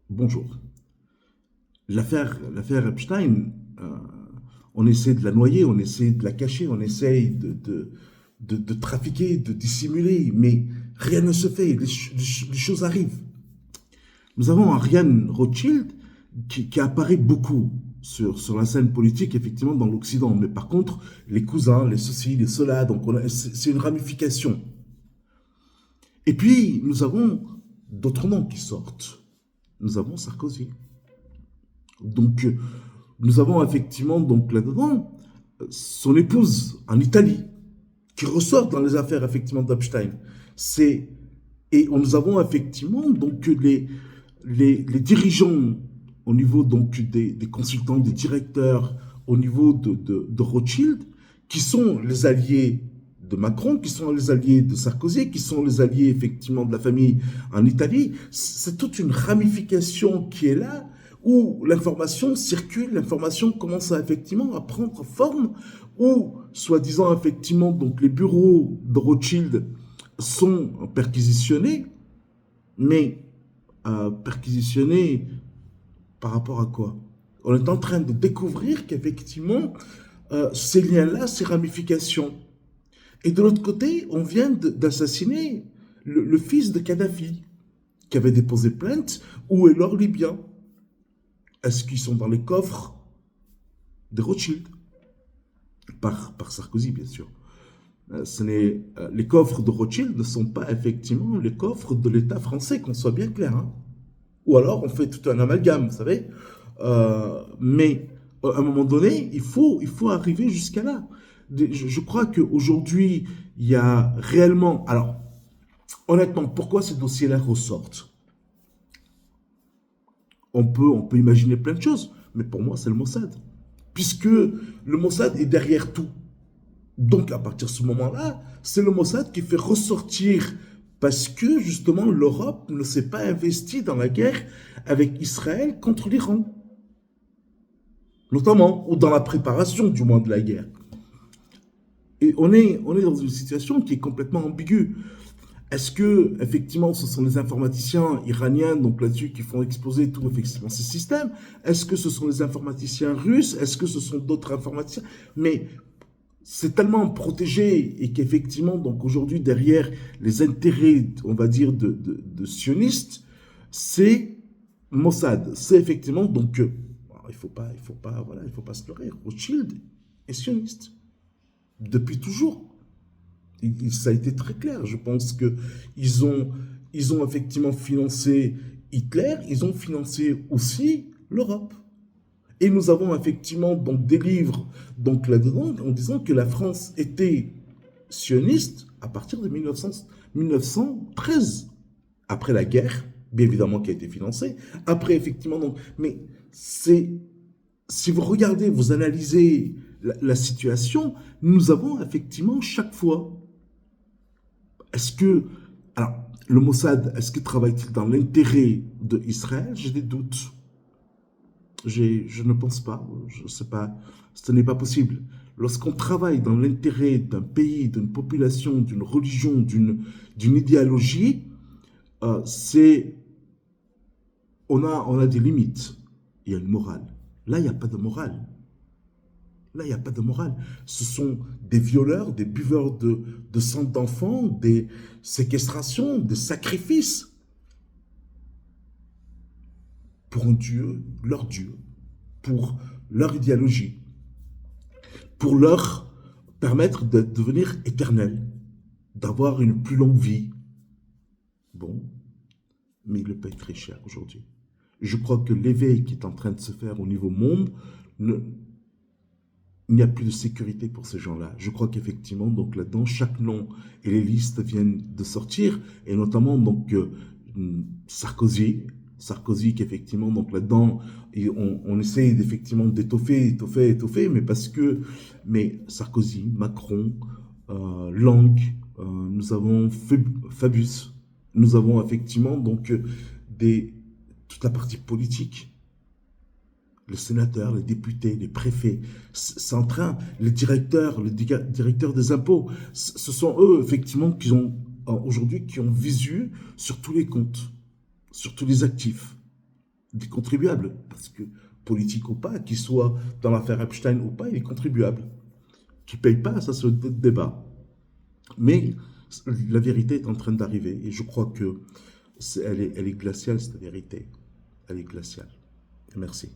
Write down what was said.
Bonjour. L'affaire Epstein, on essaie de la noyer, on essaie de la cacher, on essaie de trafiquer, de dissimuler, mais rien ne se fait, les choses arrivent. Nous avons Ariane Rothschild qui apparaît beaucoup sur la scène politique, effectivement, dans l'Occident. Mais par contre, les cousins, les ceci, les cela, donc c'est une ramification. Et puis, nous avons d'autres noms qui sortent. Nous avons Sarkozy. Donc, nous avons effectivement donc là-dedans son épouse en Italie qui ressort dans les affaires effectivement d'Epstein. C'est nous avons effectivement donc les dirigeants au niveau donc des consultants, des directeurs au niveau de Rothschild qui sont les alliés de Macron, qui sont les alliés de Sarkozy, qui sont les alliés effectivement de la famille en Italie. C'est toute une ramification qui est là où l'information circule, l'information commence effectivement à prendre forme, où, soi-disant, effectivement, donc les bureaux de Rothschild sont perquisitionnés, mais perquisitionnés par rapport à quoi? On est en train de découvrir qu'effectivement, ces liens-là, ces ramifications. Et de l'autre côté, on vient d'assassiner le fils de Kadhafi, qui avait déposé plainte. Où est l'or libyen? Est-ce qu'ils sont dans les coffres de Rothschild? Par Sarkozy, bien sûr. Les coffres de Rothschild ne sont pas effectivement les coffres de l'État français, qu'on soit bien clair. Hein. Ou alors on fait tout un amalgame, vous savez. Mais à un moment donné, il faut arriver jusqu'à là. Je crois qu'aujourd'hui, il y a réellement... Alors, honnêtement, pourquoi ces dossiers-là ressortent? On peut imaginer plein de choses, mais pour moi, c'est le Mossad. Puisque le Mossad est derrière tout. Donc, à partir de ce moment-là, c'est le Mossad qui fait ressortir, parce que justement, l'Europe ne s'est pas investie dans la guerre avec Israël contre l'Iran. Notamment, ou dans la préparation du moins de la guerre. Et on est dans une situation qui est complètement ambiguë. Est-ce que, effectivement, ce sont les informaticiens iraniens, donc là-dessus, qui font exploser tout, effectivement, ces systèmes? Est-ce que ce sont les informaticiens russes? Est-ce que ce sont d'autres informaticiens? Mais c'est tellement protégé et qu'effectivement, donc aujourd'hui, derrière les intérêts, on va dire, de sionistes, c'est Mossad. C'est effectivement, donc, il faut pas, voilà, il faut pas se leurrer. Rothschild est sioniste. Depuis toujours. Ça a été très clair. Je pense qu'ils ont effectivement financé Hitler, ils ont financé aussi l'Europe. Et nous avons effectivement donc des livres donc là-dedans en disant que la France était sioniste à partir de 1913, après la guerre, bien évidemment qui a été financée, après effectivement donc, mais c'est si vous regardez, vous analysez la situation, nous avons effectivement chaque fois. Est-ce que, alors, le Mossad, est-ce qu'il travaille-t-il dans l'intérêt d'Israël? J'ai des doutes. Je ne pense pas, je ne sais pas, ce n'est pas possible. Lorsqu'on travaille dans l'intérêt d'un pays, d'une population, d'une religion, d'une idéologie, c'est, on a des limites. Il y a une morale. Là, il n'y a pas de morale. Là, il n'y a pas de morale. Ce sont des violeurs, des buveurs de sang d'enfants, des séquestrations, des sacrifices pour un Dieu, pour leur idéologie, pour leur permettre de devenir éternels, d'avoir une plus longue vie. Bon, mais ils le payent très cher aujourd'hui. Je crois que l'éveil qui est en train de se faire au niveau monde il n'y a plus de sécurité pour ces gens-là. Je crois qu'effectivement, donc là-dedans, chaque nom et les listes viennent de sortir, et notamment donc Sarkozy qu'effectivement donc là-dedans, on essaye d'effectivement d'étoffer, mais Sarkozy, Macron, Lang, nous avons Fabius, nous avons effectivement donc toute la partie politique les sénateurs, les députés, les préfets, c'est en train, les directeurs des impôts, ce sont eux, effectivement, qui ont, aujourd'hui, qui ont visu sur tous les comptes, sur tous les actifs. des contribuables, parce que politique ou pas, qu'il soit dans l'affaire Epstein ou pas, il est contribuable. Qui ne paye pas, ça c'est un autre débat. Mais la vérité est en train d'arriver et je crois que elle est glaciale, cette vérité. Elle est glaciale. Merci.